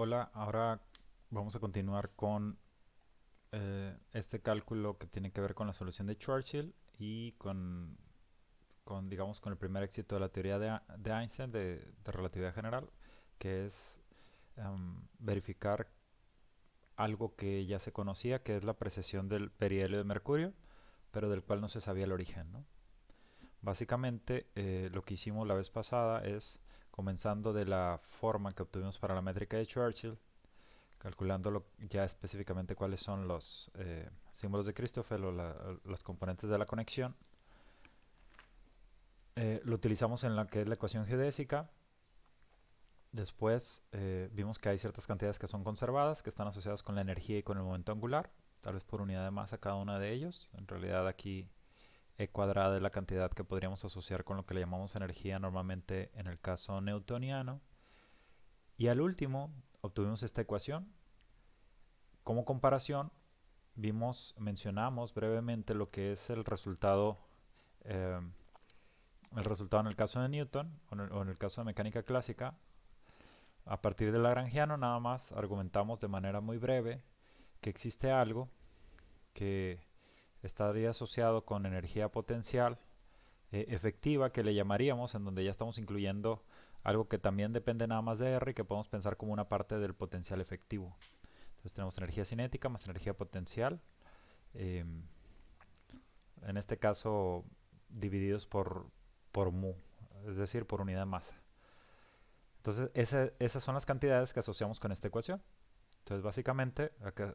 Hola, ahora vamos a continuar con este cálculo que tiene que ver con la solución de Churchill y digamos, con el primer éxito de la teoría de Einstein de relatividad general, que es verificar algo que ya se conocía, que es la precesión del perihelio de mercurio, pero del cual no se sabía el origen, ¿no? Básicamente, lo que hicimos la vez pasada es, comenzando de la forma que obtuvimos para la métrica de Churchill, calculando ya específicamente cuáles son los símbolos de Christoffel o los componentes de la conexión. Lo utilizamos en la que es la ecuación geodésica. Después vimos que hay ciertas cantidades que son conservadas, que están asociadas con la energía y con el momento angular, tal vez por unidad de masa cada una de ellos. En realidad aquí E cuadrada es la cantidad que podríamos asociar con lo que le llamamos energía normalmente en el caso newtoniano. Y al último obtuvimos esta ecuación. Como comparación, mencionamos brevemente lo que es eh, el resultado en el caso de Newton o en el caso de mecánica clásica. A partir del lagrangiano nada más argumentamos de manera muy breve que existe algo que estaría asociado con energía potencial efectiva, que le llamaríamos, en donde ya estamos incluyendo algo que también depende nada más de R y que podemos pensar como una parte del potencial efectivo. Entonces tenemos energía cinética más energía potencial. Eh, en este caso divididos por mu, es decir, por unidad de masa. Entonces esas son las cantidades que asociamos con esta ecuación. Entonces básicamente acá,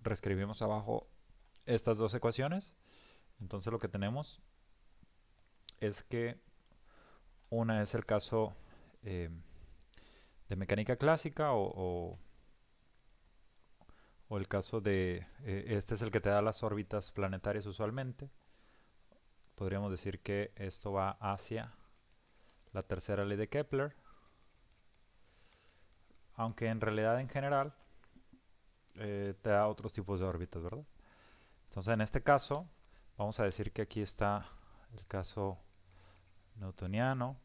reescribimos abajo estas dos ecuaciones. Entonces lo que tenemos es que una es el caso eh, de mecánica clásica o el caso de, este es el que te da las órbitas planetarias usualmente. Podríamos decir que esto va hacia la tercera ley de Kepler, aunque en realidad en general te da otros tipos de órbitas, ¿verdad? Entonces en este caso vamos a decir que aquí está el caso newtoniano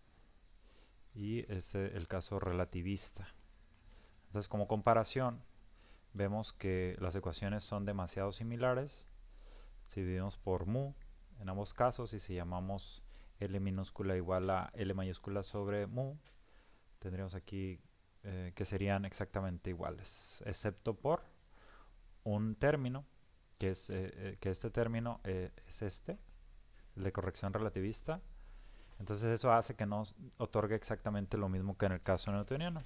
y el caso relativista. Entonces como comparación vemos que las ecuaciones son demasiado similares. Si dividimos por mu en ambos casos y si llamamos L minúscula igual a L mayúscula sobre mu, tendríamos aquí que serían exactamente iguales, excepto por un término, que este término es el de corrección relativista. Entonces eso hace que nos otorgue exactamente lo mismo que en el caso newtoniano.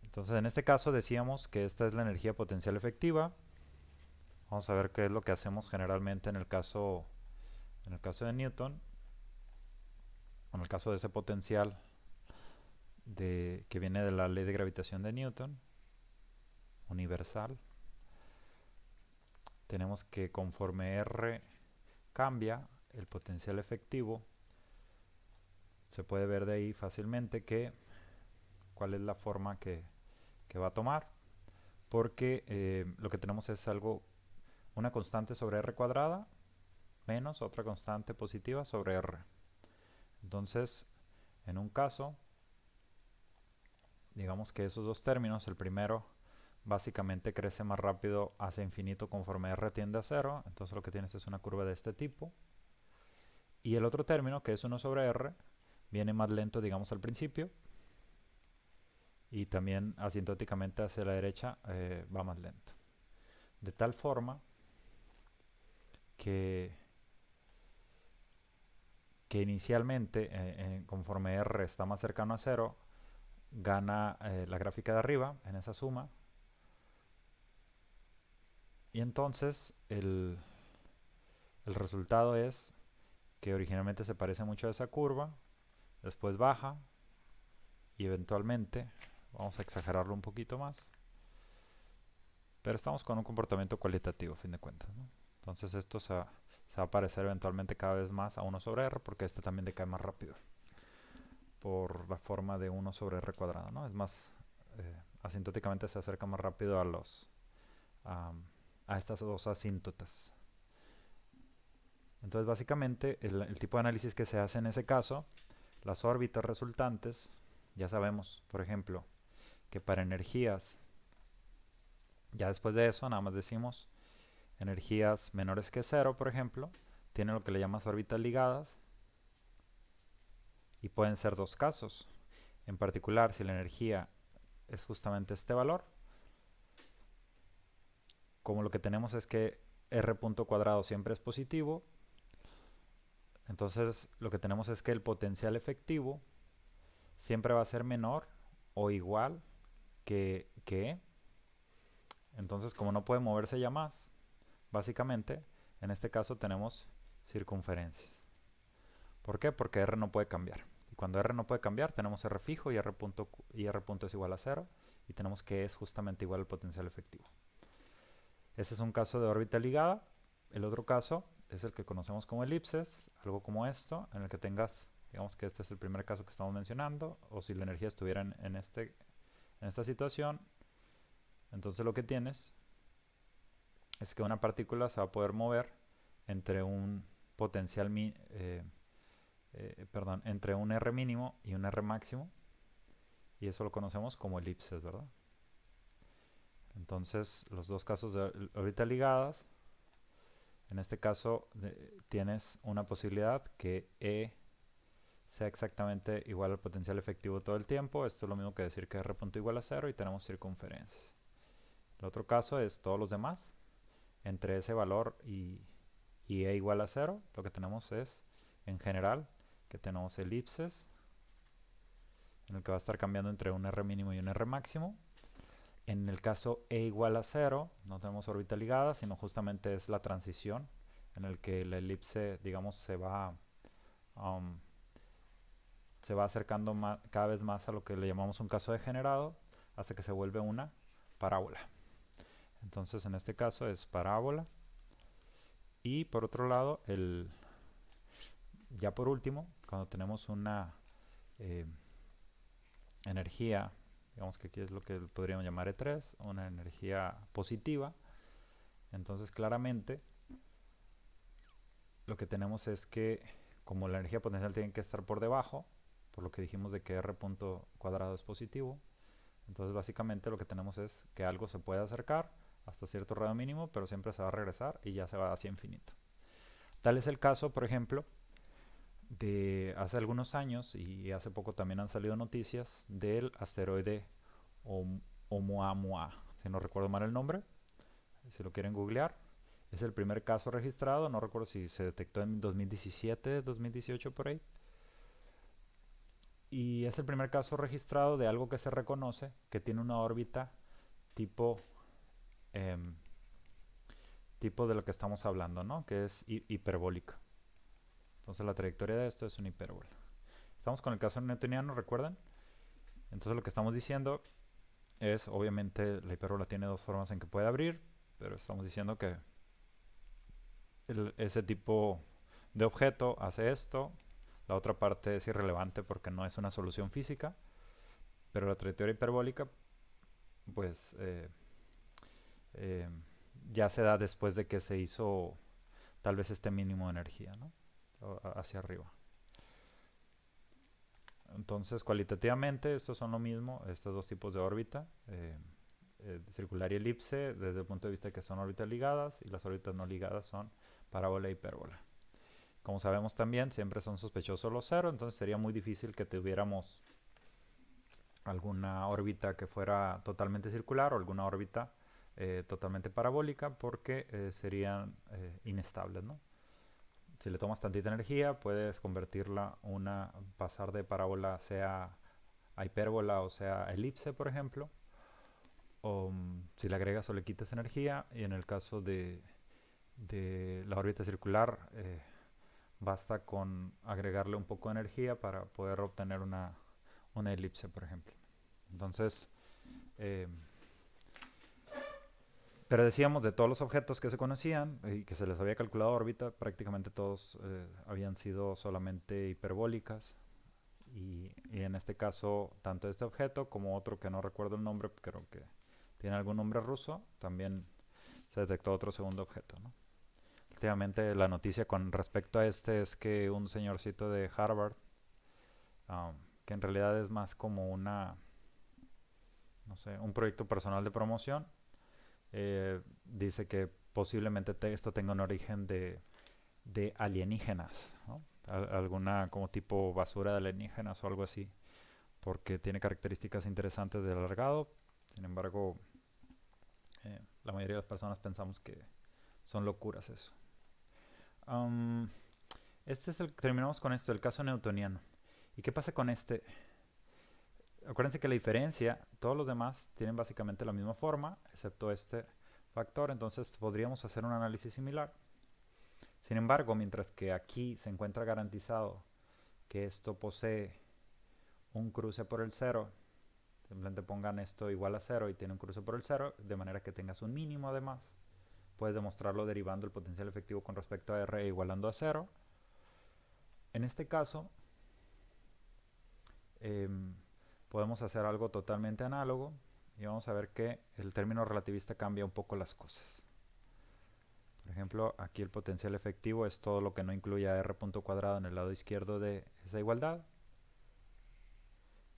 Entonces en este caso decíamos que esta es la energía potencial efectiva. Vamos a ver qué es lo que hacemos generalmente en el caso de Newton, en el caso de ese potencial que viene de la ley de gravitación de Newton, universal. Tenemos que conforme R cambia, el potencial efectivo, se puede ver de ahí fácilmente cuál es la forma que va a tomar, porque lo que tenemos es una constante sobre R cuadrada menos otra constante positiva sobre R. Entonces, en un caso, digamos que esos dos términos, el primero básicamente crece más rápido hacia infinito conforme R tiende a cero, entonces lo que tienes es una curva de este tipo. Y el otro término, que es 1 sobre R, viene más lento, digamos, al principio, y también asintóticamente hacia la derecha va más lento. De tal forma que, que inicialmente, conforme R está más cercano a cero, gana la gráfica de arriba en esa suma. Y entonces el resultado es que originalmente se parece mucho a esa curva, después baja y eventualmente, vamos a exagerarlo un poquito más, pero estamos con un comportamiento cualitativo a fin de cuentas, ¿no? Entonces esto se va a parecer eventualmente cada vez más a 1 sobre R porque este también decae más rápido por la forma de 1 sobre R cuadrado, ¿no? Es más, asintóticamente se acerca más rápido a, a estas dos asíntotas. Entonces básicamente el tipo de análisis que se hace en ese caso, las órbitas resultantes, ya sabemos, por ejemplo, que para energías, ya después de eso, nada más decimos energías menores que cero, por ejemplo, tienen lo que le llamas órbitas ligadas y pueden ser dos casos. En particular, si la energía es justamente este valor, como lo que tenemos es que r punto cuadrado siempre es positivo, entonces lo que tenemos es que el potencial efectivo siempre va a ser menor o igual que E. Entonces, como no puede moverse ya más, básicamente, en este caso tenemos circunferencias. ¿Por qué? Porque R no puede cambiar. Y cuando R no puede cambiar, tenemos R fijo y R punto es igual a 0. Y tenemos que E es justamente igual al potencial efectivo. Ese es un caso de órbita ligada. El otro caso es el que conocemos como elipses, algo como esto, en el que tengas, digamos que este es el primer caso que estamos mencionando, o si la energía estuviera en esta situación, entonces lo que tienes es que una partícula se va a poder mover entre un potencial entre un R mínimo y un R máximo, y eso lo conocemos como elipses, ¿verdad? Entonces, los dos casos de órbita ligadas, en este caso tienes una posibilidad que E sea exactamente igual al potencial efectivo todo el tiempo. Esto es lo mismo que decir que R punto igual a 0 y tenemos circunferencias. El otro caso es todos los demás. Entre ese valor y E igual a 0, lo que tenemos es, en general, que tenemos elipses, en el que va a estar cambiando entre un R mínimo y un R máximo. En el caso E igual a 0, no tenemos órbita ligada, sino justamente es la transición en el que la elipse, digamos, se va acercando cada vez más a lo que le llamamos un caso degenerado, hasta que se vuelve una parábola. Entonces, en este caso es parábola. Y por otro lado, ya por último, cuando tenemos una energía, digamos que aquí es lo que podríamos llamar E3, una energía positiva, entonces claramente lo que tenemos es que como la energía potencial tiene que estar por debajo, por lo que dijimos de que R punto cuadrado es positivo, entonces básicamente lo que tenemos es que algo se puede acercar hasta cierto radio mínimo, pero siempre se va a regresar y ya se va hacia infinito. Tal es el caso, por ejemplo, de hace algunos años, y hace poco también han salido noticias del asteroide Oumuamua, si no recuerdo mal el nombre, si lo quieren googlear. Es el primer caso registrado, no recuerdo si se detectó en 2017, 2018 por ahí. Y es el primer caso registrado de algo que se reconoce que tiene una órbita tipo, eh, tipo de lo que estamos hablando, ¿no? Que es hiperbólica. Entonces la trayectoria de esto es una hipérbola. Estamos con el caso newtoniano, ¿recuerdan? Entonces lo que estamos diciendo es, obviamente, la hipérbola tiene dos formas en que puede abrir, pero estamos diciendo que ese tipo de objeto hace esto. La otra parte es irrelevante porque no es una solución física, pero la trayectoria hiperbólica, pues, eh, ya se da después de que se hizo tal vez este mínimo de energía, ¿no? Hacia arriba. Entonces, cualitativamente, estos son lo mismo, estos dos tipos de órbita, circular y elipse, desde el punto de vista de que son órbitas ligadas, y las órbitas no ligadas son parábola e hipérbola. Como sabemos también, siempre son sospechosos los cero, entonces sería muy difícil que tuviéramos alguna órbita que fuera totalmente circular o alguna órbita totalmente parabólica, porque serían inestables, ¿no? Si le tomas tantita energía, puedes convertirla pasar de parábola sea a hipérbola o sea a elipse, por ejemplo, o si le agregas o le quitas energía, y en el caso de la órbita circular, basta con agregarle un poco de energía para poder obtener una elipse, por ejemplo. Entonces, pero decíamos, de todos los objetos que se conocían y que se les había calculado órbita, prácticamente todos habían sido solamente hiperbólicas. Y en este caso, tanto este objeto como otro que no recuerdo el nombre, creo que tiene algún nombre ruso, también se detectó otro segundo objeto, ¿no? Últimamente la noticia con respecto a este es que un señorcito de Harvard, que en realidad es más como no sé, un proyecto personal de promoción, dice que posiblemente esto tenga un origen de alienígenas, ¿no? Alguna como tipo basura de alienígenas o algo así, porque tiene características interesantes del alargado. Sin embargo, la mayoría de las personas pensamos que son locuras eso. Um, terminamos con esto, el caso newtoniano. ¿Y qué pasa con este? Acuérdense que la diferencia, todos los demás tienen básicamente la misma forma, excepto este factor, entonces podríamos hacer un análisis similar. Sin embargo, mientras que aquí se encuentra garantizado que esto posee un cruce por el cero, simplemente pongan esto igual a cero y tiene un cruce por el cero, de manera que tengas un mínimo además. Puedes demostrarlo derivando el potencial efectivo con respecto a R igualando a cero. En este caso, eh, podemos hacer algo totalmente análogo y vamos a ver que el término relativista cambia un poco las cosas. Por ejemplo, aquí el potencial efectivo es todo lo que no incluya R punto cuadrado en el lado izquierdo de esa igualdad.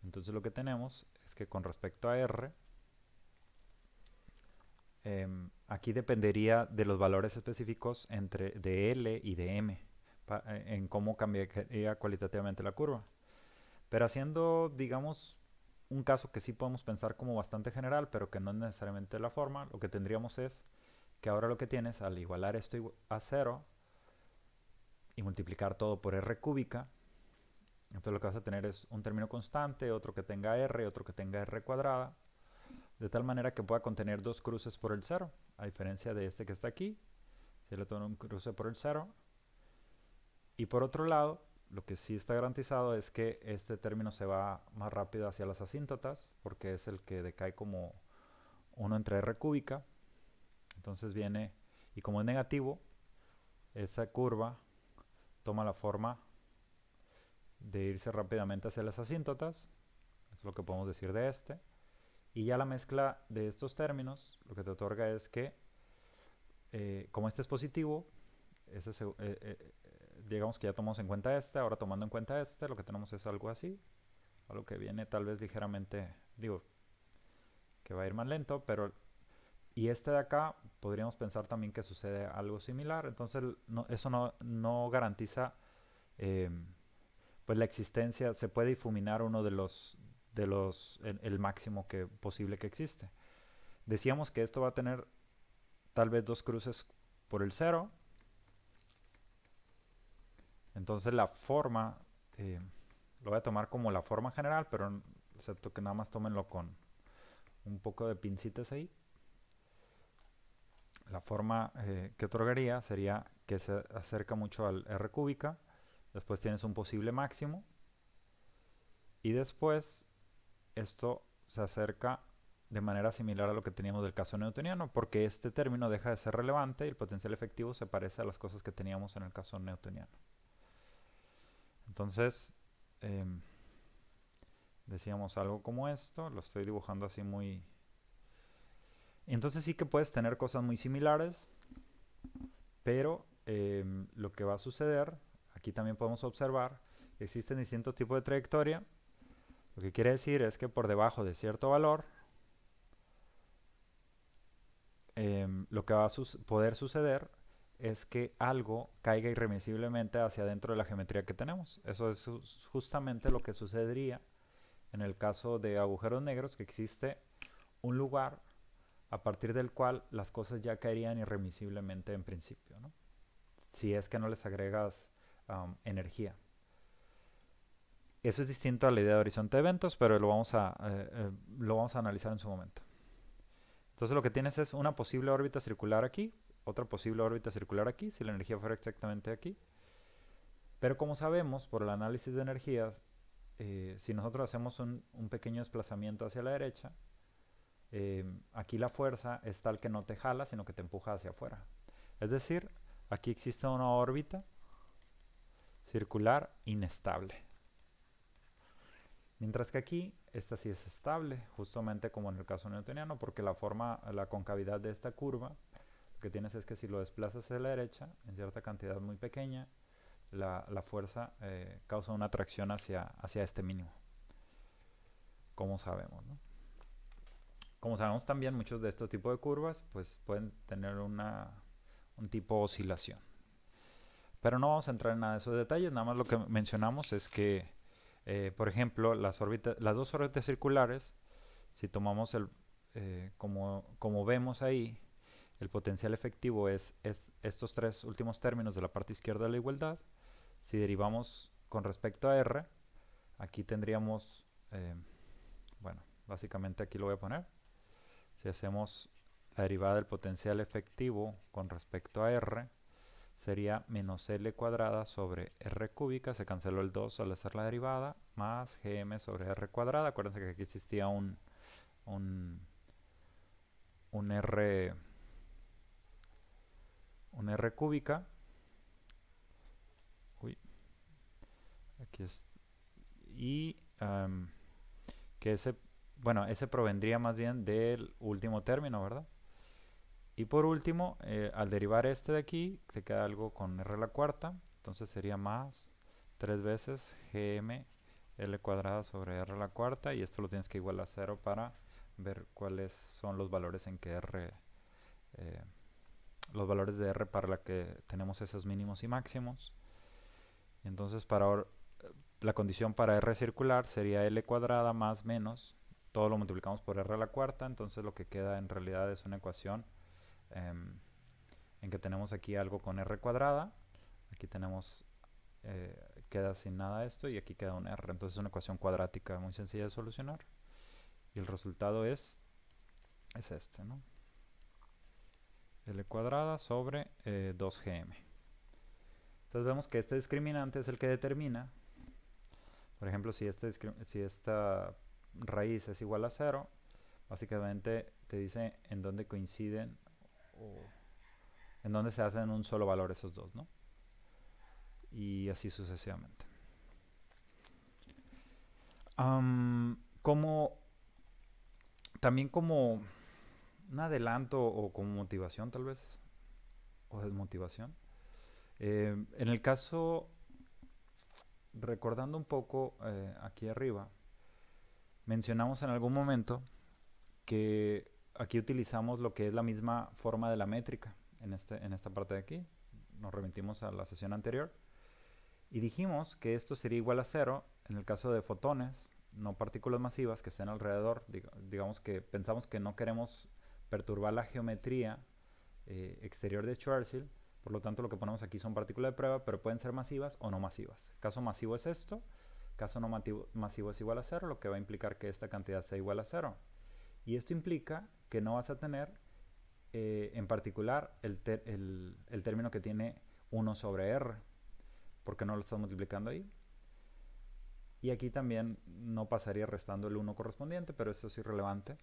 Entonces lo que tenemos es que con respecto a R, aquí dependería de los valores específicos de L y de M, en cómo cambiaría cualitativamente la curva. Pero haciendo, digamos, un caso que sí podemos pensar como bastante general, pero que no es necesariamente la forma, lo que tendríamos es que ahora lo que tienes, al igualar esto a 0 y multiplicar todo por R cúbica, entonces lo que vas a tener es un término constante, otro que tenga R, otro que tenga R cuadrada, de tal manera que pueda contener dos cruces por el 0, a diferencia de este que está aquí, si le tomo un cruce por el 0. Y por otro lado, lo que sí está garantizado es que este término se va más rápido hacia las asíntotas, porque es el que decae como 1 entre R cúbica. Entonces viene, y como es negativo, esa curva toma la forma de irse rápidamente hacia las asíntotas. Eso es lo que podemos decir de este. Y ya la mezcla de estos términos lo que te otorga es que, como este es positivo, digamos que ya tomamos en cuenta este, ahora tomando en cuenta este, lo que tenemos es algo así, algo que viene tal vez ligeramente, digo, que va a ir más lento, pero y este de acá podríamos pensar también que sucede algo similar, entonces eso no garantiza eh, pues la existencia, se puede difuminar uno el máximo posible que existe. Decíamos que esto va a tener tal vez dos cruces por el cero, entonces la forma, lo voy a tomar como la forma general, pero excepto que nada más tómenlo con un poco de pincitas ahí. La forma que otorgaría sería que se acerca mucho al R cúbica, después tienes un posible máximo y después esto se acerca de manera similar a lo que teníamos del caso newtoniano, porque este término deja de ser relevante y el potencial efectivo se parece a las cosas que teníamos en el caso newtoniano. Entonces, eh, decíamos algo como esto, lo estoy dibujando así muy... Entonces sí que puedes tener cosas muy similares, pero lo que va a suceder, aquí también podemos observar que existen distintos tipos de trayectoria. Lo que quiere decir es que por debajo de cierto valor, lo que va a poder suceder es que algo caiga irremisiblemente hacia adentro de la geometría que tenemos. Eso es justamente lo que sucedería en el caso de agujeros negros, que existe un lugar a partir del cual las cosas ya caerían irremisiblemente en principio, ¿no? Si es que no les agregas energía. Eso es distinto a la idea de horizonte de eventos, pero lo vamos a analizar en su momento. Entonces lo que tienes es una posible órbita circular aquí, otra posible órbita circular aquí, si la energía fuera exactamente aquí. Pero como sabemos por el análisis de energías, si nosotros hacemos un pequeño desplazamiento hacia la derecha, aquí la fuerza es tal que no te jala, sino que te empuja hacia afuera. Es decir, aquí existe una órbita circular inestable. Mientras que aquí, esta sí es estable, justamente como en el caso newtoniano, porque la concavidad de esta curva, lo que tienes es que si lo desplazas hacia la derecha, en cierta cantidad muy pequeña, la fuerza causa una atracción hacia este mínimo, como sabemos, ¿no? Como sabemos también, muchos de estos tipos de curvas pues pueden tener un tipo de oscilación. Pero no vamos a entrar en nada de esos detalles, nada más lo que mencionamos es que, por ejemplo, las dos órbitas circulares, si tomamos como vemos ahí, el potencial efectivo es estos tres últimos términos de la parte izquierda de la igualdad. Si derivamos con respecto a R, aquí tendríamos, bueno, básicamente aquí lo voy a poner. Si hacemos la derivada del potencial efectivo con respecto a R, sería menos L cuadrada sobre R cúbica, se canceló el 2 al hacer la derivada, más Gm sobre R cuadrada. Acuérdense que aquí existía un, un R cúbica. Uy, aquí es. Y que ese provendría más bien del último término, ¿verdad? Y por último, al derivar este de aquí, te queda algo con R a la cuarta. Entonces sería más 3 veces Gm L cuadrada sobre R a la cuarta. Y esto lo tienes que igualar a 0 para ver cuáles son los valores en que R, eh, los valores de R para la que tenemos esos mínimos y máximos. Y entonces la condición para R circular sería L cuadrada más menos. Todo lo multiplicamos por R a la cuarta. Entonces lo que queda en realidad es una ecuación en que tenemos aquí algo con R cuadrada, aquí tenemos, queda sin nada esto y aquí queda un R. Entonces es una ecuación cuadrática muy sencilla de solucionar y el resultado es este, ¿no? L cuadrada sobre 2gm. Entonces vemos que este discriminante es el que determina, por ejemplo, si esta raíz es igual a 0, básicamente te dice en dónde coinciden o en dónde se hacen un solo valor esos dos, ¿no? Y así sucesivamente. Como también como un adelanto o como motivación tal vez, o desmotivación. En el caso, recordando un poco aquí arriba, mencionamos en algún momento que aquí utilizamos lo que es la misma forma de la métrica en esta parte de aquí. Nos remitimos a la sesión anterior y dijimos que esto sería igual a 0 en el caso de fotones, no partículas masivas que estén alrededor. Digamos que pensamos que no queremos perturbar la geometría exterior de Schwarzschild, por lo tanto lo que ponemos aquí son partículas de prueba, pero pueden ser masivas o no masivas. Caso masivo es esto, caso no masivo es igual a 0, lo que va a implicar que esta cantidad sea igual a 0. Y esto implica que no vas a tener en particular el término que tiene 1 sobre R, porque no lo estás multiplicando ahí. Y aquí también no pasaría restando el 1 correspondiente, pero eso es irrelevante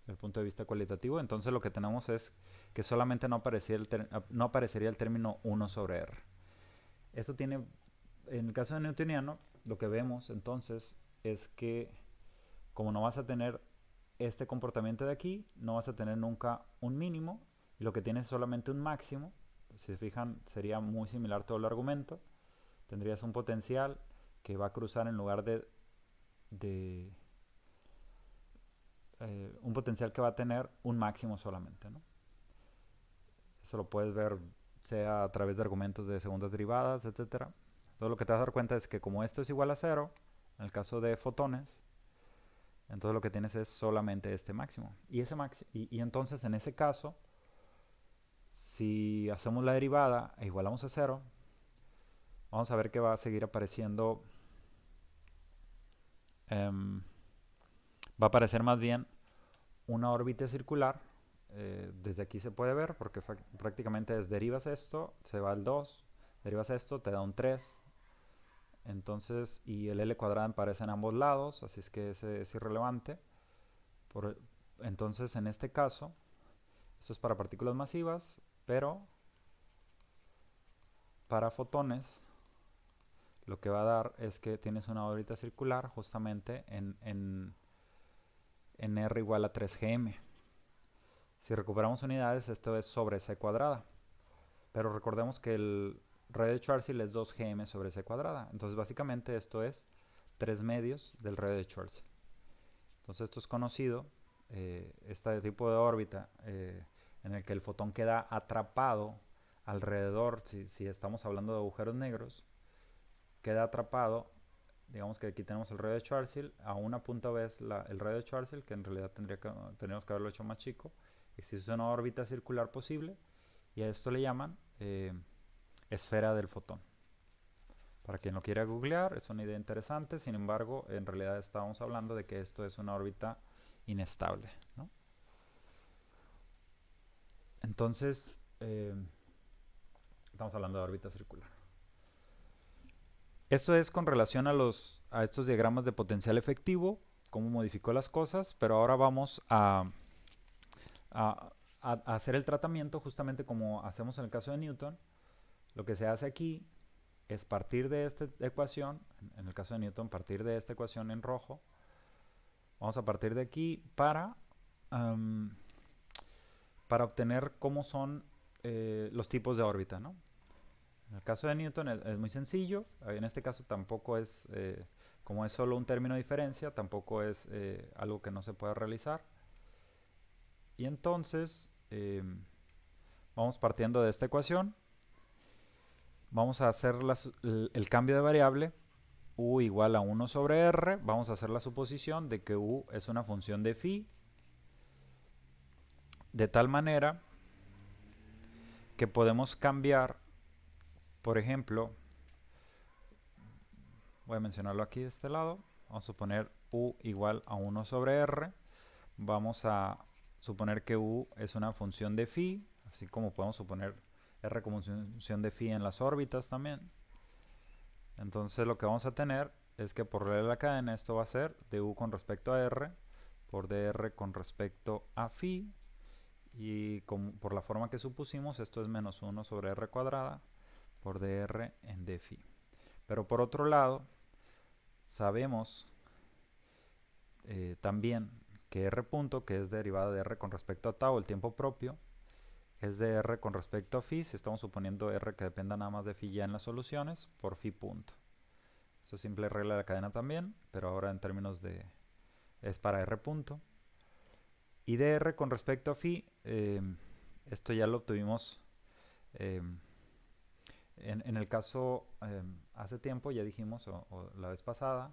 desde el punto de vista cualitativo. Entonces lo que tenemos es que solamente no aparecería el término 1 sobre R. Esto tiene, en el caso de newtoniano, lo que vemos entonces es que como no vas a tener este comportamiento de aquí, no vas a tener nunca un mínimo, y lo que tienes es solamente un máximo. Si se fijan, sería muy similar todo el argumento. Tendrías un potencial que va a cruzar en lugar de un potencial que va a tener un máximo solamente, ¿no? Eso lo puedes ver sea a través de argumentos de segundas derivadas, etcétera. Todo lo que te vas a dar cuenta es que como esto es igual a 0, en el caso de fotones, entonces lo que tienes es solamente este máximo. Y entonces en ese caso, si hacemos la derivada e igualamos a 0, vamos a ver que va a seguir apareciendo, va a aparecer más bien una órbita circular. Desde aquí se puede ver porque prácticamente derivas esto, se va al 2, derivas esto, te da un 3. Entonces, y el L cuadrado aparece en ambos lados, así es que ese es irrelevante. Entonces, en este caso, esto es para partículas masivas, pero para fotones lo que va a dar es que tienes una órbita circular justamente en R igual a 3gm. Si recuperamos unidades, esto es sobre c cuadrada. Pero recordemos que el radio de Schwarzschild es 2gm sobre c cuadrada. Entonces básicamente esto es 3 medios del radio de Schwarzschild. Entonces esto es conocido, este tipo de órbita en el que el fotón queda atrapado alrededor, si estamos hablando de agujeros negros, queda atrapado, digamos que aquí tenemos el radio de Schwarzschild, a una punta ves el radio de Schwarzschild, que en realidad tendríamos que haberlo hecho más chico. Existe una órbita circular posible y a esto le llaman esfera del fotón. Para quien lo quiera googlear, es una idea interesante, sin embargo, en realidad estábamos hablando de que esto es una órbita inestable, ¿no? Entonces, estamos hablando de órbita circular. Esto es con relación a estos diagramas de potencial efectivo, cómo modificó las cosas, pero ahora vamos a hacer el tratamiento justamente como hacemos en el caso de Newton. Lo que se hace aquí es partir de esta ecuación, en el caso de Newton, partir de esta ecuación en rojo. Vamos a partir de aquí para obtener cómo son los tipos de órbita, ¿no? En el caso de Newton es muy sencillo. En este caso tampoco es, como es solo un término de diferencia, tampoco es algo que no se pueda realizar. Y entonces vamos partiendo de esta ecuación. Vamos a hacer el cambio de variable u igual a 1 sobre r. Vamos a hacer la suposición de que u es una función de phi, de tal manera que podemos cambiar, por ejemplo, voy a mencionarlo aquí de este lado, vamos a poner u igual a 1 sobre r, vamos a suponer que u es una función de phi, así como podemos suponer r como función de phi en las órbitas también. Entonces lo que vamos a tener es que por regla de la cadena esto va a ser du con respecto a r por dr con respecto a phi, y por la forma que supusimos esto es menos 1 sobre r cuadrada por dr en d phi. Pero por otro lado sabemos también que r punto, que es derivada de r con respecto a tau, el tiempo propio, es de r con respecto a phi, si estamos suponiendo r que dependa nada más de phi ya en las soluciones, por phi punto. Eso es simple regla de la cadena también, pero ahora en términos de es para r punto. Y de r con respecto a phi, esto ya lo obtuvimos en el caso hace tiempo, ya dijimos, o la vez pasada,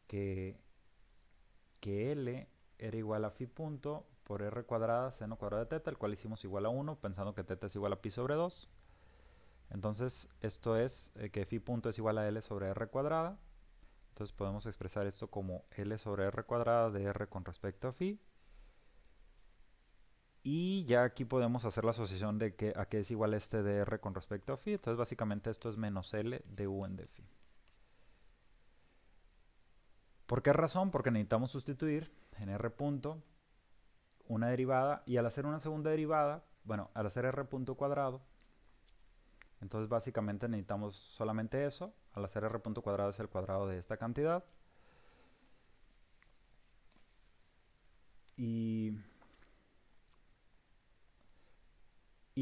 que L era igual a phi punto por r cuadrada seno cuadrado de teta, el cual hicimos igual a 1, pensando que teta es igual a pi sobre 2. Entonces, esto es que phi punto es igual a L sobre r cuadrada. Entonces podemos expresar esto como L sobre r cuadrada de r con respecto a phi. Y ya aquí podemos hacer la asociación de que a qué es igual este de r con respecto a phi. Entonces básicamente esto es menos L de u en d phi. ¿Por qué razón? Porque necesitamos sustituir en r punto una derivada, y al hacer una segunda derivada, bueno, al hacer r punto cuadrado, entonces básicamente necesitamos solamente eso. Al hacer r punto cuadrado es el cuadrado de esta cantidad. Y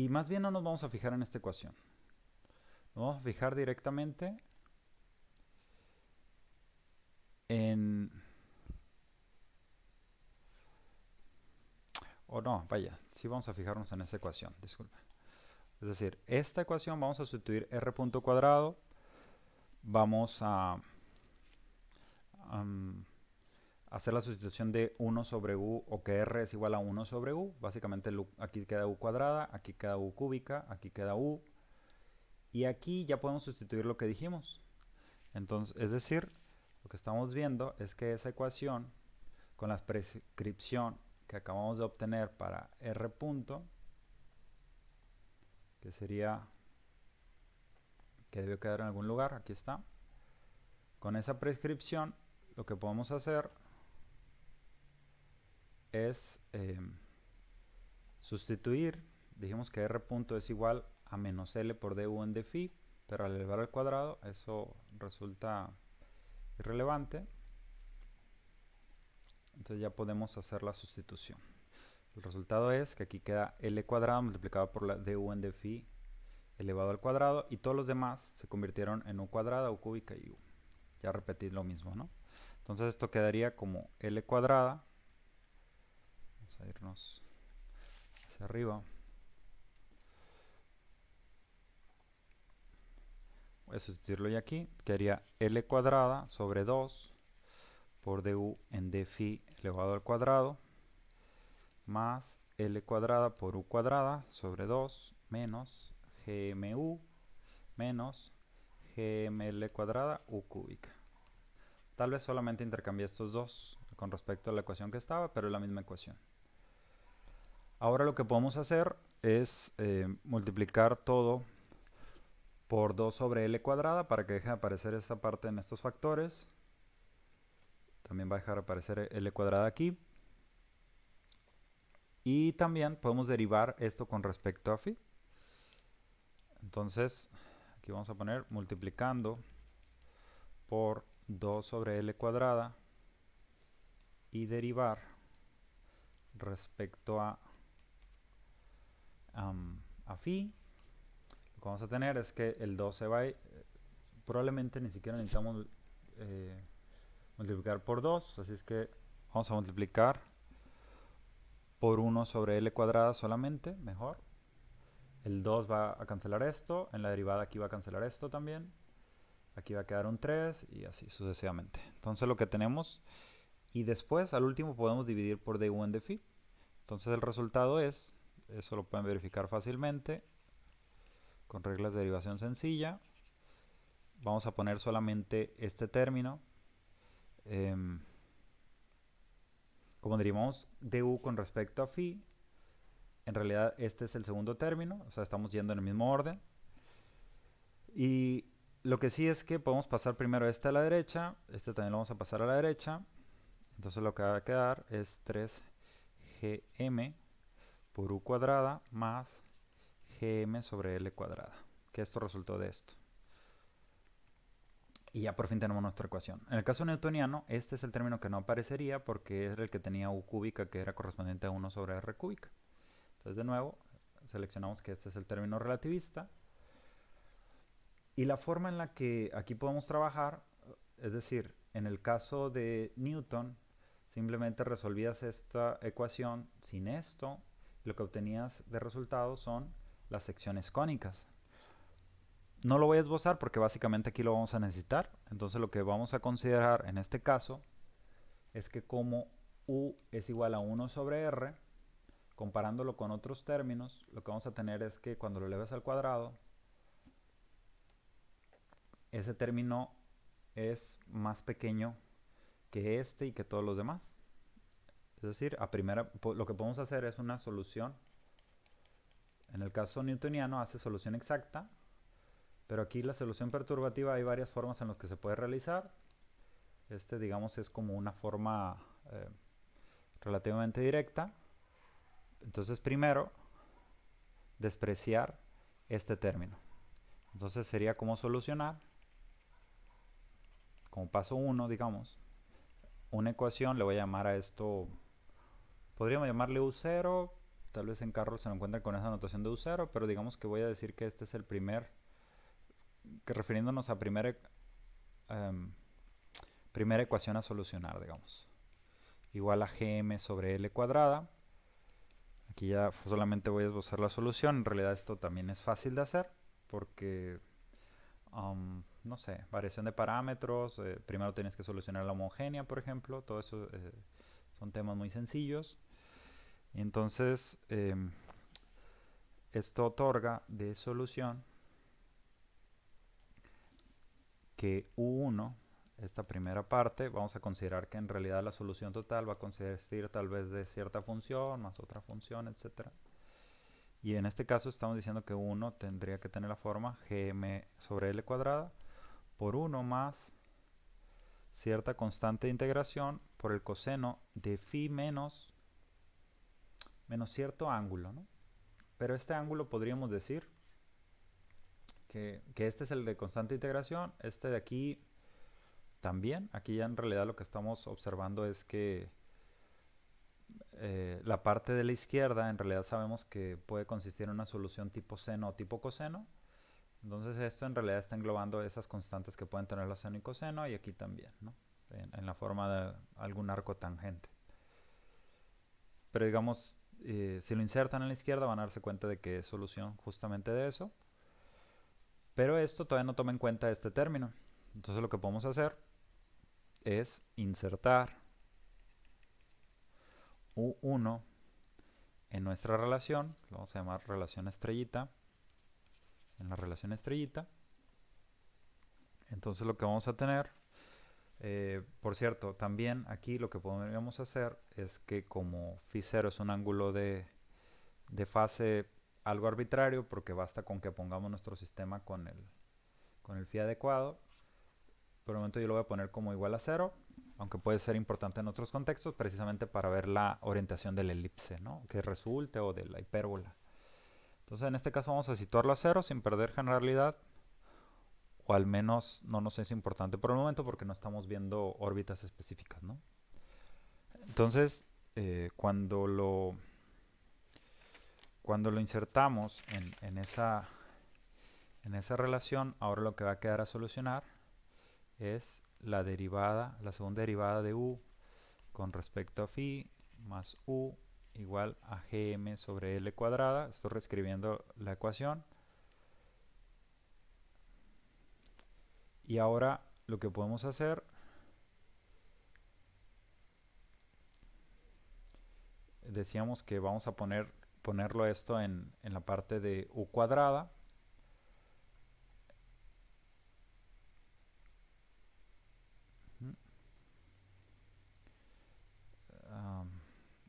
más bien no nos vamos a fijar en esta ecuación. Nos vamos a fijar directamente en... O no, vaya, sí vamos a fijarnos en esta ecuación, disculpen. Es decir, esta ecuación vamos a sustituir r punto cuadrado, vamos a hacer la sustitución de 1 sobre u, o que r es igual a 1 sobre u. Básicamente aquí queda u cuadrada, aquí queda u cúbica, aquí queda u. Y aquí ya podemos sustituir lo que dijimos. Entonces, es decir, lo que estamos viendo es que esa ecuación, con la prescripción que acabamos de obtener para r punto, que sería, que debe quedar en algún lugar, aquí está. Con esa prescripción, lo que podemos hacer es sustituir. Dijimos que r punto es igual a menos L por du en d phi, pero al elevar al cuadrado eso resulta irrelevante. Entonces ya podemos hacer la sustitución. El resultado es que aquí queda L cuadrado multiplicado por la du en d phi elevado al cuadrado, y todos los demás se convirtieron en u cuadrada, u cúbica y u. Ya repetí lo mismo, ¿no? Entonces esto quedaría como L cuadrada. Vamos a irnos hacia arriba. Voy a sustituirlo ya aquí. Quedaría L cuadrada sobre 2 por du en d phi elevado al cuadrado más L cuadrada por u cuadrada sobre 2 menos gmu menos gml cuadrada u cúbica. Tal vez solamente intercambié estos dos con respecto a la ecuación que estaba, pero es la misma ecuación. Ahora lo que podemos hacer es multiplicar todo por 2 sobre L cuadrada para que deje de aparecer esta parte en estos factores. También va a dejar de aparecer L cuadrada aquí. Y también podemos derivar esto con respecto a phi. Entonces, aquí vamos a poner multiplicando por 2 sobre L cuadrada y derivar respecto a phi. Lo que vamos a tener es que el 2 se va a ir, probablemente ni siquiera necesitamos multiplicar por 2, así es que vamos a multiplicar por 1 sobre L cuadrada solamente, mejor. El 2 va a cancelar esto, en la derivada aquí va a cancelar esto también. Aquí va a quedar un 3 y así sucesivamente. Entonces lo que tenemos, y después al último podemos dividir por du en d phi. Entonces el resultado es, eso lo pueden verificar fácilmente, con reglas de derivación sencilla. Vamos a poner solamente este término. Como derivamos du con respecto a phi, en realidad este es el segundo término, o sea, estamos yendo en el mismo orden. Y lo que sí es que podemos pasar primero este a la derecha, este también lo vamos a pasar a la derecha. Entonces lo que va a quedar es 3gm por u cuadrada más gm sobre l cuadrada, que esto resultó de esto. Y ya por fin tenemos nuestra ecuación. En el caso newtoniano, este es el término que no aparecería porque era el que tenía u cúbica, que era correspondiente a 1 sobre r cúbica. Entonces de nuevo, seleccionamos que este es el término relativista. Y la forma en la que aquí podemos trabajar, es decir, en el caso de Newton, simplemente resolvías esta ecuación sin esto, y lo que obtenías de resultado son las secciones cónicas. No lo voy a esbozar porque básicamente aquí lo vamos a necesitar. Entonces lo que vamos a considerar en este caso es que como u es igual a 1 sobre r, comparándolo con otros términos, lo que vamos a tener es que cuando lo eleves al cuadrado, ese término es más pequeño que este y que todos los demás. Es decir, lo que podemos hacer es una solución. En el caso newtoniano hace solución exacta, pero aquí la solución perturbativa hay varias formas en las que se puede realizar. Este, digamos, es como una forma relativamente directa. Entonces, primero, despreciar este término. Entonces sería como solucionar, como paso 1, digamos, una ecuación, le voy a llamar a esto, podríamos llamarle U0, tal vez en Carlos se lo encuentren con esa notación de U0, pero digamos que voy a decir que este es el que refiriéndonos a primera ecuación a solucionar, digamos. Igual a gm sobre l cuadrada. Aquí ya solamente voy a esbozar la solución. En realidad esto también es fácil de hacer porque, no sé, variación de parámetros. Primero tienes que solucionar la homogénea, por ejemplo. Todo eso son temas muy sencillos. Y entonces, esto otorga de solución que U1, esta primera parte, vamos a considerar que en realidad la solución total va a consistir tal vez de cierta función más otra función, etc. Y en este caso estamos diciendo que 1 tendría que tener la forma gm sobre l cuadrada por 1 más cierta constante de integración por el coseno de phi menos cierto ángulo, ¿no? Pero este ángulo podríamos decir que este es el de constante de integración, este de aquí también. Aquí ya en realidad lo que estamos observando es que la parte de la izquierda en realidad sabemos que puede consistir en una solución tipo seno o tipo coseno. Entonces esto en realidad está englobando esas constantes que pueden tener la seno y coseno, y aquí también, ¿no? en la forma de algún arco tangente. Pero digamos, si lo insertan a la izquierda van a darse cuenta de que es solución justamente de eso. Pero esto todavía no toma en cuenta este término. Entonces lo que podemos hacer es insertar U1 en nuestra relación, lo vamos a llamar relación estrellita, en la relación estrellita. Entonces lo que vamos a tener, por cierto, también aquí lo que podríamos hacer es que como φ0 es un ángulo de fase algo arbitrario, porque basta con que pongamos nuestro sistema con el φ adecuado. Por el momento yo lo voy a poner como igual a 0, aunque puede ser importante en otros contextos, precisamente para ver la orientación de la elipse, ¿no?, que resulte, o de la hipérbola. Entonces en este caso vamos a situarlo a 0 sin perder generalidad, o al menos no nos es importante por el momento porque no estamos viendo órbitas específicas, ¿no? Entonces, cuando lo insertamos en esa relación, ahora lo que va a quedar a solucionar es la segunda derivada de u con respecto a phi más u igual a gm sobre l cuadrada. Estoy reescribiendo la ecuación. Y ahora lo que podemos hacer, decíamos que vamos a ponerlo esto en la parte de u cuadrada.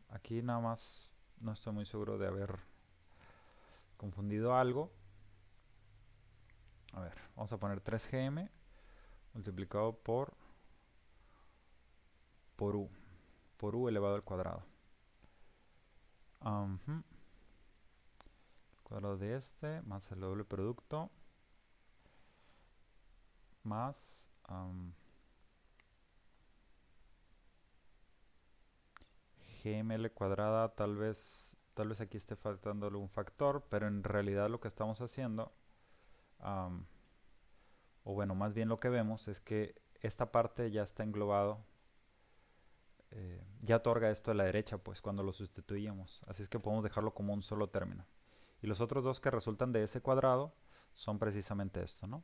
Aquí nada más no estoy muy seguro de haber confundido algo. A ver, vamos a poner 3gm multiplicado por u elevado al cuadrado. El cuadrado de este más el doble producto más gml cuadrada. Tal vez aquí esté faltándole un factor, pero en realidad lo que estamos haciendo, o bueno, más bien lo que vemos es que esta parte ya está englobado, ya otorga esto a la derecha, pues cuando lo sustituíamos. Así es que podemos dejarlo como un solo término. Y los otros dos que resultan de ese cuadrado son precisamente esto, ¿no?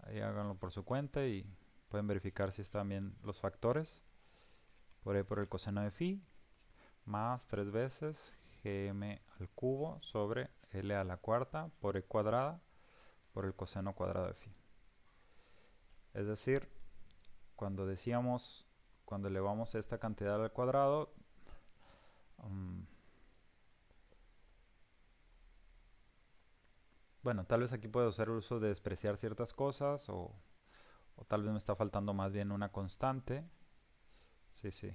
Ahí háganlo por su cuenta y pueden verificar si están bien los factores. Por ahí por el coseno de phi más 3 veces gm al cubo sobre l a la cuarta por e cuadrada por el coseno cuadrado de phi. Es decir, cuando elevamos esta cantidad al cuadrado, bueno, tal vez aquí puedo hacer uso de despreciar ciertas cosas, o tal vez me está faltando más bien una constante. Sí.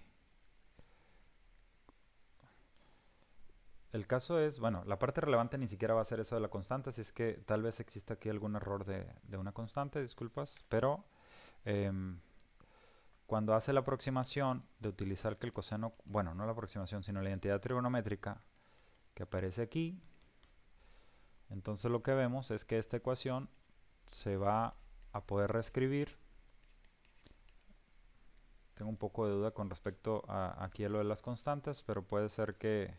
El caso es, bueno, la parte relevante ni siquiera va a ser eso de la constante, así es que tal vez exista aquí algún error de una constante, disculpas, pero cuando hace la aproximación de utilizar que el coseno, bueno, no la aproximación, sino la identidad trigonométrica que aparece aquí, entonces lo que vemos es que esta ecuación se va a poder reescribir. Tengo un poco de duda con respecto a aquí a lo de las constantes, pero puede ser que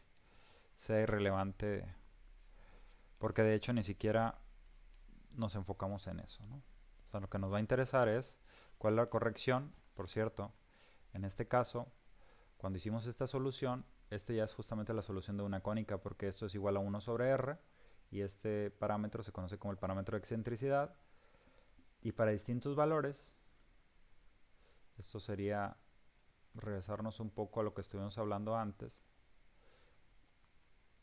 sea irrelevante, porque de hecho ni siquiera nos enfocamos en eso, ¿no? O sea, lo que nos va a interesar es cuál es la corrección. Por cierto, en este caso, cuando hicimos esta solución, esto ya es justamente la solución de una cónica, porque esto es igual a 1 sobre r, y este parámetro se conoce como el parámetro de excentricidad, y para distintos valores, esto sería regresarnos un poco a lo que estuvimos hablando antes,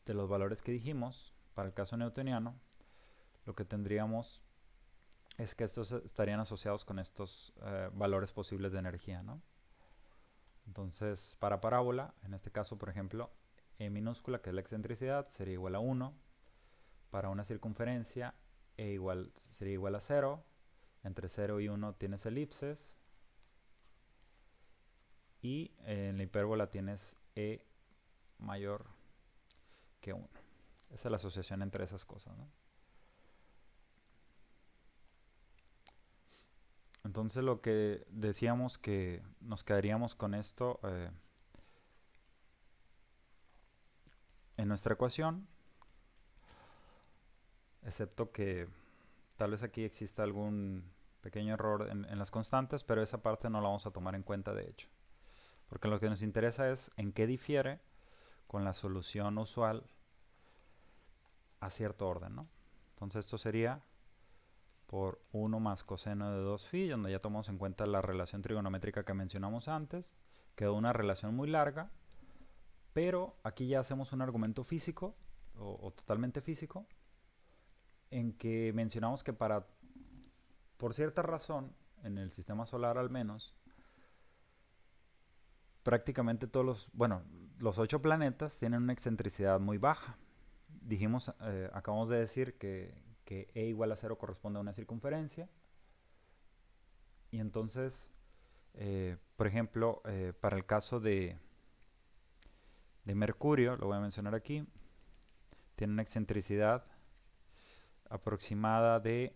de los valores que dijimos. Para el caso newtoniano, lo que tendríamos es que estos estarían asociados con estos valores posibles de energía, ¿no? Entonces, para parábola, en este caso, por ejemplo, E minúscula, que es la excentricidad, sería igual a 1. Para una circunferencia, E sería igual a 0. Entre 0 y 1 tienes elipses. Y en la hipérbola tienes E mayor que 1. Esa es la asociación entre esas cosas, ¿no? Entonces lo que decíamos que nos quedaríamos con esto en nuestra ecuación, excepto que tal vez aquí exista algún pequeño error en las constantes, pero esa parte no la vamos a tomar en cuenta de hecho. Porque lo que nos interesa es en qué difiere con la solución usual a cierto orden, ¿no? Entonces esto sería por 1 más coseno de 2phi, donde ya tomamos en cuenta la relación trigonométrica que mencionamos antes. Quedó una relación muy larga, pero aquí ya hacemos un argumento físico, o totalmente físico, en que mencionamos que por cierta razón, en el sistema solar al menos, prácticamente los 8 planetas tienen una excentricidad muy baja. Acabamos de decir que E igual a 0 corresponde a una circunferencia. Y entonces, por ejemplo, para el caso de Mercurio, lo voy a mencionar aquí, tiene una excentricidad aproximada de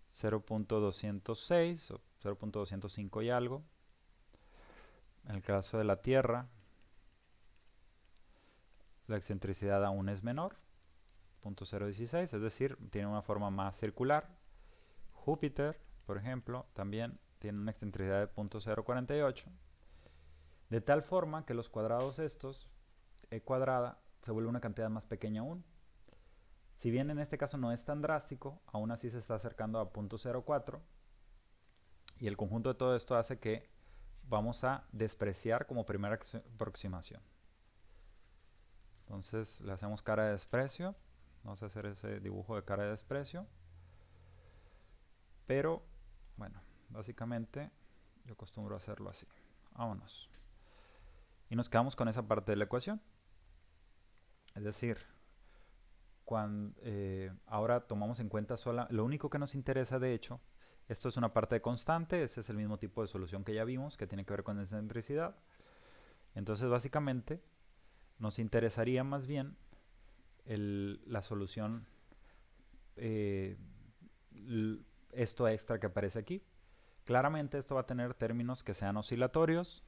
0.206 o 0.205 y algo. En el caso de la Tierra, la excentricidad aún es menor, 0.016, es decir, tiene una forma más circular. Júpiter, por ejemplo, también tiene una excentricidad de 0.048, de tal forma que los cuadrados estos, e cuadrada, se vuelve una cantidad más pequeña aún. Si bien en este caso no es tan drástico, aún así se está acercando a 0.04, y el conjunto de todo esto hace que vamos a despreciar como primera aproximación. Entonces le hacemos cara de desprecio, vamos a hacer ese dibujo de cara de desprecio, pero bueno, básicamente yo acostumbro a hacerlo así. Vámonos. Y nos quedamos con esa parte de la ecuación. Es decir, ahora tomamos en cuenta lo único que nos interesa de hecho, esto es una parte de constante, ese es el mismo tipo de solución que ya vimos, que tiene que ver con excentricidad. Entonces básicamente nos interesaría más bien la solución, eh, esto extra que aparece aquí. Claramente esto va a tener términos que sean oscilatorios,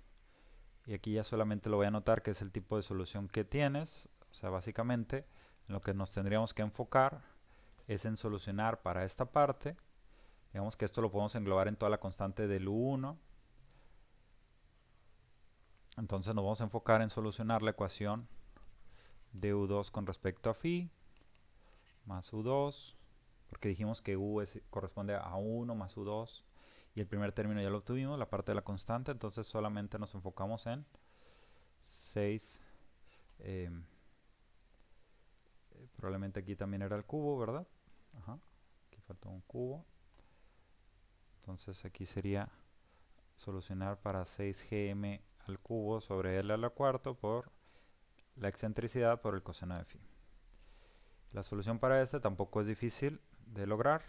y aquí ya solamente lo voy a anotar que es el tipo de solución que tienes. O sea, básicamente en lo que nos tendríamos que enfocar es en solucionar para esta parte. Digamos que esto lo podemos englobar en toda la constante del U1. Entonces nos vamos a enfocar en solucionar la ecuación de U2 con respecto a phi más U2, porque dijimos que corresponde a 1 más U2, y el primer término ya lo obtuvimos, la parte de la constante. Entonces solamente nos enfocamos en 6, probablemente aquí también era el cubo, ¿verdad? Ajá, aquí falta un cubo. Entonces aquí sería solucionar para 6gm al cubo sobre L a la cuarta por la excentricidad por el coseno de phi. La solución para este tampoco es difícil de lograr.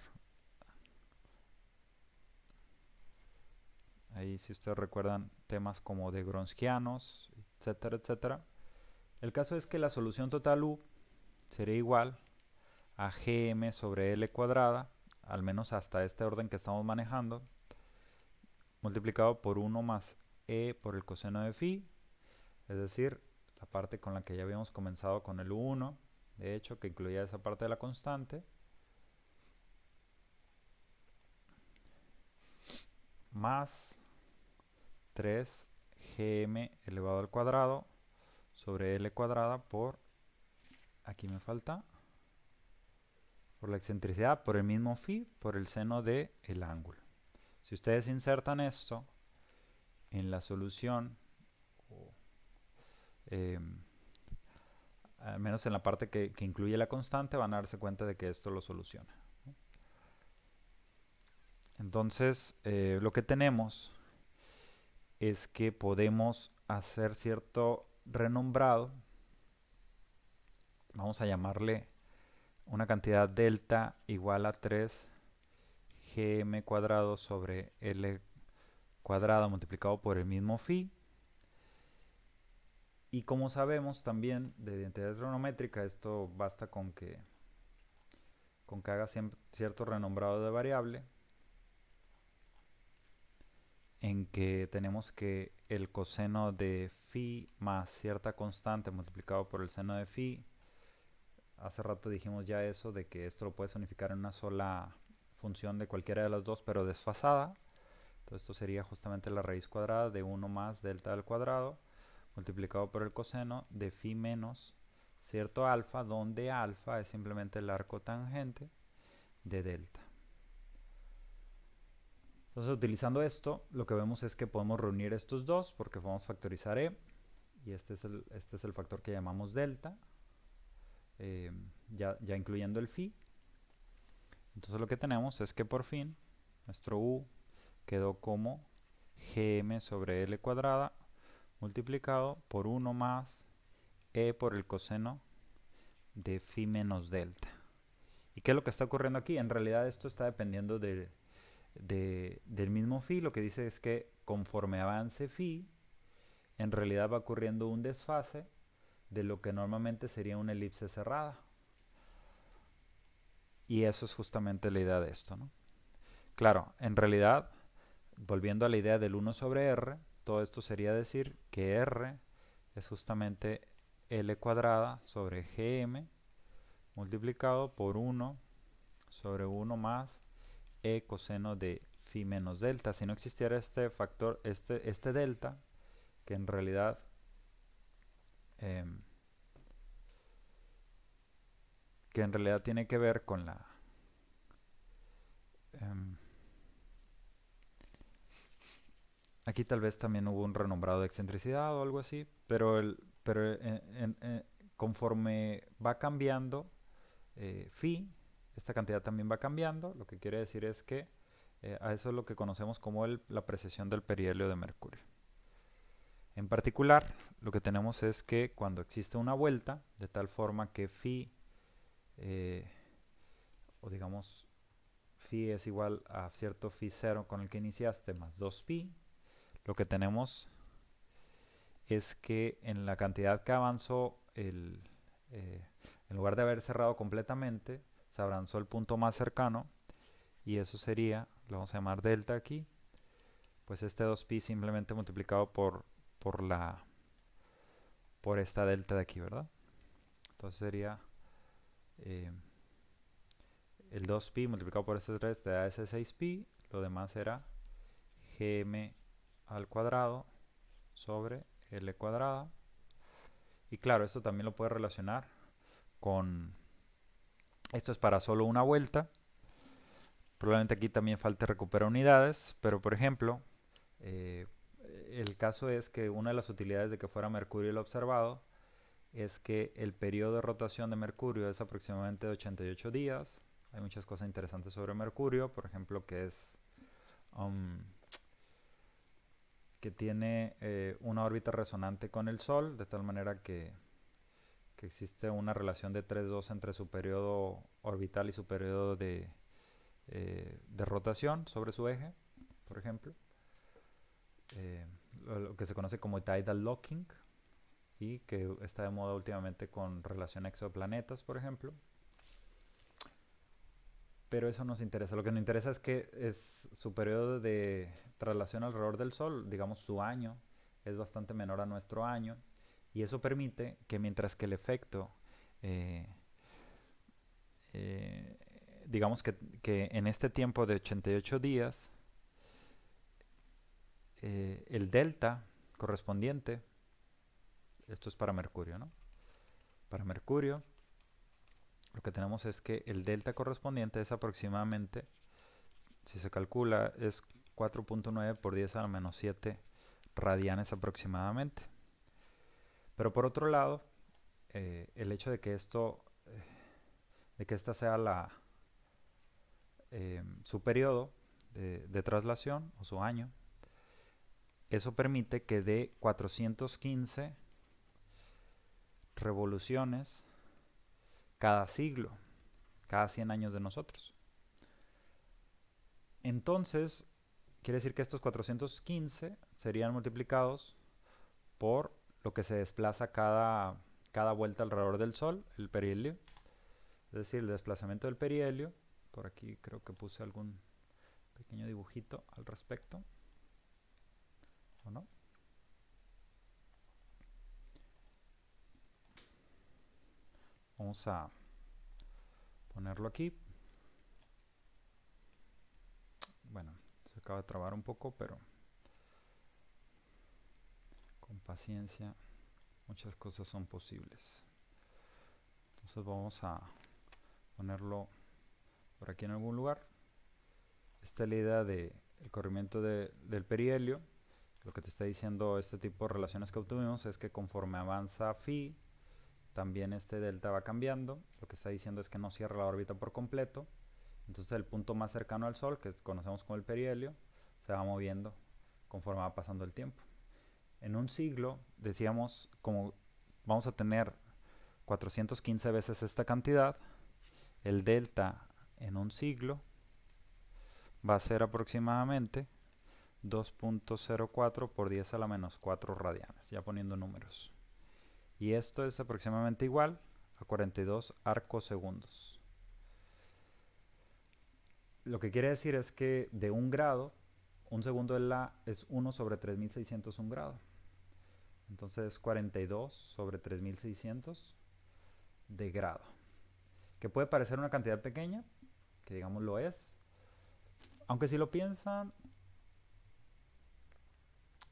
Ahí si ustedes recuerdan temas como de Gronskianos, etcétera, etcétera. El caso es que la solución total U sería igual a gm sobre L cuadrada, al menos hasta este orden que estamos manejando, multiplicado por 1 más E por el coseno de phi, es decir, la parte con la que ya habíamos comenzado con el U1, de hecho, que incluía esa parte de la constante, más 3gm elevado al cuadrado sobre L cuadrada por, aquí me falta, por la excentricidad, por el mismo phi, por el seno del ángulo. Si ustedes insertan esto en la solución, eh, al menos en la parte que incluye la constante, van a darse cuenta de que esto lo soluciona. Entonces, lo que tenemos es que podemos hacer cierto renombrado, vamos a llamarle una cantidad delta igual a 3gm cuadrado sobre L cuadrado multiplicado por el mismo phi. Y como sabemos también de identidad trigonométrica, esto basta con que haga cierto renombrado de variable. en que tenemos que el coseno de phi más cierta constante multiplicado por el seno de phi. Hace rato dijimos ya eso de que esto lo puedes unificar en una sola función de cualquiera de las dos, pero desfasada. Entonces esto sería justamente la raíz cuadrada de 1 más delta al cuadrado multiplicado por el coseno de phi menos cierto alfa, donde alfa es simplemente el arco tangente de delta. Entonces, utilizando esto, lo que vemos es que podemos reunir estos dos porque podemos factorizar e, y este es el factor que llamamos delta, ya incluyendo el phi. Entonces lo que tenemos es que por fin nuestro u quedó como gm sobre l cuadrada multiplicado por 1 más e por el coseno de phi menos delta. ¿Y qué es lo que está ocurriendo aquí? En realidad esto está dependiendo del mismo phi. Lo que dice es que conforme avance phi, en realidad va ocurriendo un desfase de lo que normalmente sería una elipse cerrada. Y eso es justamente la idea de esto, ¿no? Claro, en realidad, volviendo a la idea del 1 sobre r, todo esto sería decir que r es justamente l cuadrada sobre gm multiplicado por 1 sobre 1 más e coseno de phi menos delta. Si no existiera este factor, este delta, que en realidad eh, tiene que ver con la aquí tal vez también hubo un renombrado de excentricidad o algo así, pero conforme va cambiando phi, esta cantidad también va cambiando. Lo que quiere decir es que a eso es lo que conocemos como la precesión del perihelio de mercurio. En particular, lo que tenemos es que cuando existe una vuelta, de tal forma que phi, o digamos, phi es igual a cierto phi 0 con el que iniciaste más 2pi, lo que tenemos es que en la cantidad que avanzó, en lugar de haber cerrado completamente, se avanzó el punto más cercano, y eso sería, lo vamos a llamar delta aquí, pues este 2pi simplemente multiplicado por esta delta de aquí, ¿verdad? Entonces sería el 2pi multiplicado por este 3 te da ese 6pi, lo demás será gm al cuadrado sobre l cuadrada. Y claro, esto también lo puedes relacionar con, esto es para solo una vuelta. Probablemente aquí también falte recuperar unidades, pero por ejemplo, eh, el caso es que una de las utilidades de que fuera Mercurio el observado es que el periodo de rotación de Mercurio es aproximadamente de 88 días. Hay muchas cosas interesantes sobre Mercurio, por ejemplo, que tiene una órbita resonante con el Sol, de tal manera que existe una relación de 3,2 entre su periodo orbital y su periodo de rotación sobre su eje, por ejemplo. Lo que se conoce como tidal locking, y que está de moda últimamente con relación a exoplanetas, por ejemplo. Pero eso nos interesa. Lo que nos interesa es que es su periodo de traslación alrededor del Sol, digamos su año, es bastante menor a nuestro año, y eso permite que mientras que el efecto, eh, eh, digamos que en este tiempo de 88 días, el delta correspondiente, esto es para Mercurio, ¿no? Para Mercurio, lo que tenemos es que el delta correspondiente es aproximadamente, si se calcula, es 4.9 por 10 a la menos 7 radianes aproximadamente. Pero por otro lado, el hecho de que esta sea su periodo de traslación o su año, eso permite que dé 415 revoluciones cada siglo, cada 100 años de nosotros. Entonces, quiere decir que estos 415 serían multiplicados por lo que se desplaza cada vuelta alrededor del Sol, el perihelio. Es decir, el desplazamiento del perihelio. Por aquí creo que puse algún pequeño dibujito al respecto. ¿o no? Vamos a ponerlo aquí. Bueno, se acaba de trabar un poco, pero con paciencia muchas cosas son posibles. Entonces vamos a ponerlo por aquí en algún lugar. Esta es la idea del corrimiento del perihelio. Lo que te está diciendo este tipo de relaciones que obtuvimos es que conforme avanza phi, también este delta va cambiando. Lo que está diciendo es que no cierra la órbita por completo. Entonces el punto más cercano al Sol, que conocemos como el perihelio, se va moviendo conforme va pasando el tiempo. En un siglo, decíamos, como vamos a tener 415 veces esta cantidad, el delta en un siglo va a ser aproximadamente 2.04 por 10 a la menos 4 radianes, ya poniendo números. Y esto es aproximadamente igual a 42 arcosegundos. Lo que quiere decir es que de un grado, un segundo es 1 sobre 3601 grado. Entonces 42 sobre 3600 de grado. Que puede parecer una cantidad pequeña, que digamos lo es. Aunque si lo piensan,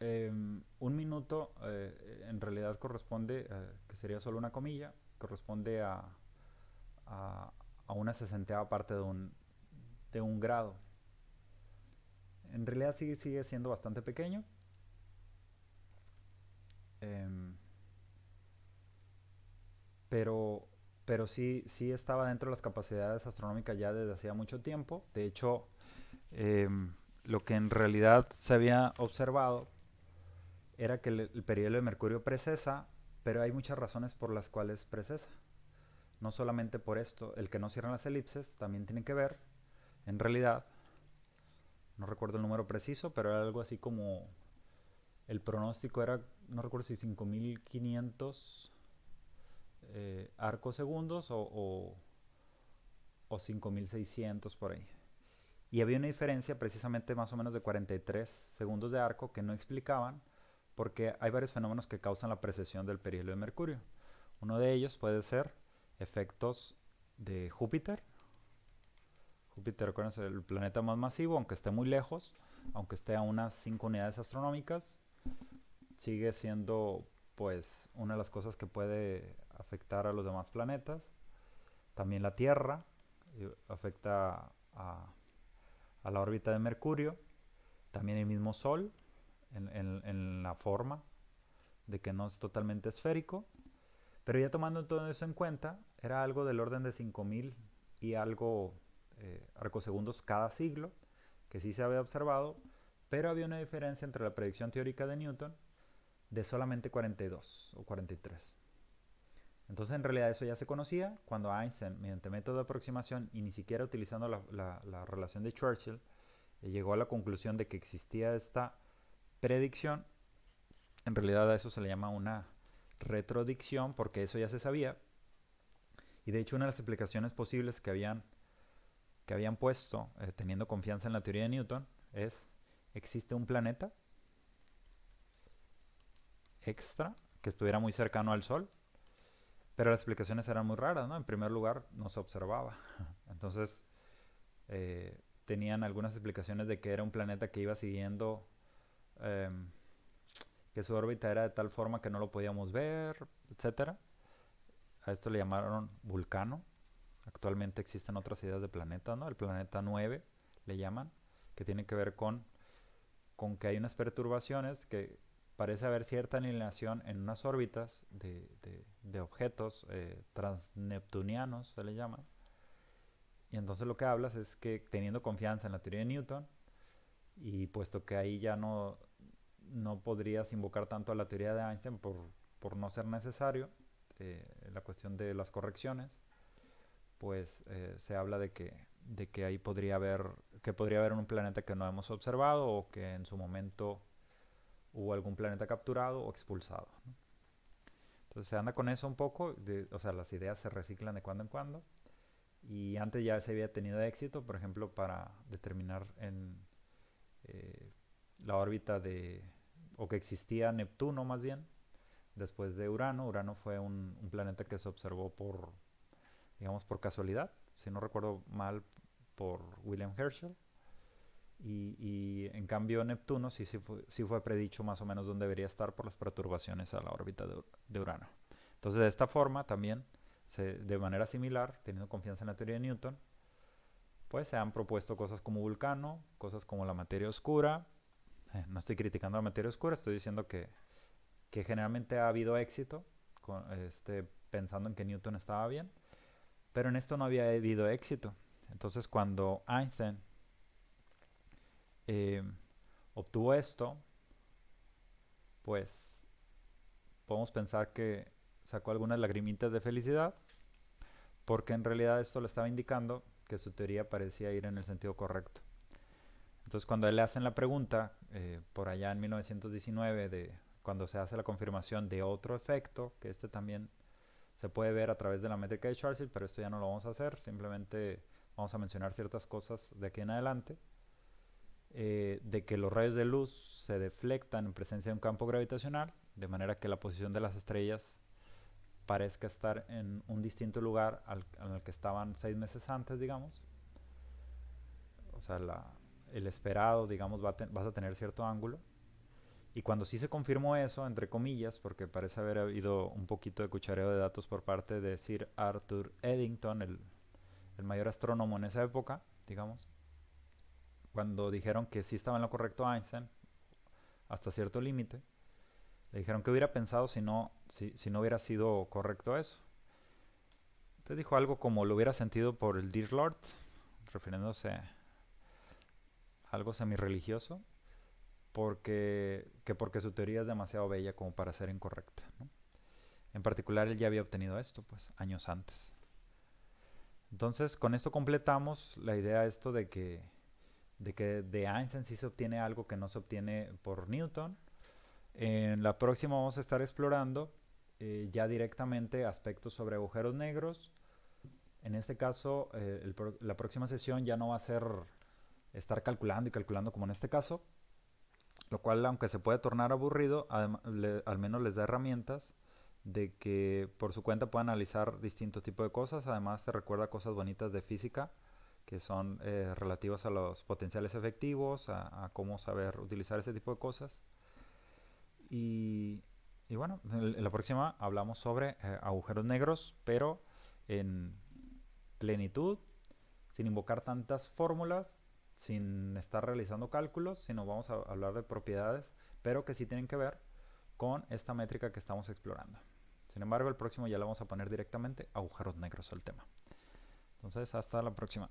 un minuto en realidad corresponde, que sería solo una comilla, corresponde a, a una sesentava parte de un grado. En realidad sigue siendo bastante pequeño. Eh, pero, pero sí estaba dentro de las capacidades astronómicas ya desde hacía mucho tiempo. De hecho, eh, lo que en realidad se había observado era que el periodo de Mercurio precesa, pero hay muchas razones por las cuales precesa. No solamente por esto, el que no cierran las elipses también tiene que ver, en realidad, no recuerdo el número preciso, pero era algo así como, el pronóstico era, no recuerdo si 5500 arcos segundos o 5600 por ahí. Y había una diferencia precisamente más o menos de 43 segundos de arco que no explicaban porque hay varios fenómenos que causan la precesión del perihelio de Mercurio. Uno de ellos puede ser efectos de Júpiter. Júpiter, recuerden, es el planeta más masivo, aunque esté muy lejos, aunque esté a unas 5 unidades astronómicas, sigue siendo pues una de las cosas que puede afectar a los demás planetas. También la Tierra afecta a la órbita de Mercurio. También el mismo Sol, en la forma de que no es totalmente esférico. Pero ya tomando todo eso en cuenta, era algo del orden de 5000 y algo arcosegundos cada siglo, que sí se había observado, pero había una diferencia entre la predicción teórica de Newton de solamente 42 o 43. Entonces en realidad eso ya se conocía cuando Einstein, mediante método de aproximación y ni siquiera utilizando la relación de Churchill, llegó a la conclusión de que existía esta predicción. En realidad a eso se le llama una retrodicción porque eso ya se sabía. Y de hecho una de las explicaciones posibles que habían puesto, teniendo confianza en la teoría de Newton, es: existe un planeta extra que estuviera muy cercano al Sol, pero las explicaciones eran muy raras, ¿no? En primer lugar, no se observaba. Entonces, tenían algunas explicaciones de que era un planeta que iba siguiendo, eh, que su órbita era de tal forma que no lo podíamos ver, etcétera. A esto le llamaron Vulcano. Actualmente existen otras ideas de planetas, ¿no? El planeta 9 le llaman, que tiene que ver con que hay unas perturbaciones que parece haber cierta alineación en unas órbitas de objetos transneptunianos, se le llama. Y entonces lo que hablas es que teniendo confianza en la teoría de Newton, y puesto que ahí ya no podrías invocar tanto a la teoría de Einstein por no ser necesario, la cuestión de las correcciones, pues se habla de que ahí podría haber un planeta que no hemos observado o que en su momento hubo algún planeta capturado o expulsado, ¿no? Entonces se anda con eso un poco, o sea, las ideas se reciclan de cuando en cuando. Y antes ya se había tenido éxito, por ejemplo, para determinar en la órbita o que existía Neptuno más bien, después de Urano. Urano fue un planeta que se observó por, digamos, por casualidad, si no recuerdo mal, por William Herschel. Y en cambio Neptuno sí fue predicho más o menos dónde debería estar por las perturbaciones a la órbita de Urano. Entonces de esta forma también, de manera similar, teniendo confianza en la teoría de Newton, pues se han propuesto cosas como Vulcano, cosas como la materia oscura. No estoy criticando la materia oscura, estoy diciendo que generalmente ha habido éxito pensando en que Newton estaba bien, pero en esto no había habido éxito. Entonces cuando Einstein eh, obtuvo esto, pues podemos pensar que sacó algunas lagrimitas de felicidad, porque en realidad esto le estaba indicando que su teoría parecía ir en el sentido correcto. Entonces cuando a él le hacen la pregunta, por allá en 1919, cuando se hace la confirmación de otro efecto, que este también se puede ver a través de la métrica de Schwarzschild, pero esto ya no lo vamos a hacer, simplemente vamos a mencionar ciertas cosas de aquí en adelante, de que los rayos de luz se deflectan en presencia de un campo gravitacional, de manera que la posición de las estrellas parezca estar en un distinto lugar al que estaban 6 meses antes, digamos. O sea, el esperado, digamos, vas a tener cierto ángulo. Y cuando sí se confirmó eso, entre comillas, porque parece haber habido un poquito de cuchareo de datos por parte de Sir Arthur Eddington, el mayor astrónomo en esa época, digamos, cuando dijeron que sí estaba en lo correcto Einstein, hasta cierto límite, le dijeron que hubiera pensado si no hubiera sido correcto eso. Entonces dijo algo como lo hubiera sentido por el Dear Lord, refiriéndose a algo semi-religioso, porque su teoría es demasiado bella como para ser incorrecta, ¿no? En particular, él ya había obtenido esto, pues, años antes. Entonces, con esto completamos la idea de Einstein sí se obtiene algo que no se obtiene por Newton. En la próxima vamos a estar explorando ya directamente aspectos sobre agujeros negros. En este caso, la próxima sesión ya no va a ser estar calculando y calculando como en este caso, lo cual, aunque se puede tornar aburrido, al menos les da herramientas de que por su cuenta puedan analizar distintos tipos de cosas. Además te recuerda cosas bonitas de física que son relativas a los potenciales efectivos, a cómo saber utilizar ese tipo de cosas. Y, y bueno, en la próxima hablamos sobre agujeros negros, pero en plenitud, sin invocar tantas fórmulas, sin estar realizando cálculos, sino vamos a hablar de propiedades, pero que sí tienen que ver con esta métrica que estamos explorando. Sin embargo, el próximo ya le vamos a poner directamente agujeros negros al tema. Entonces, hasta la próxima.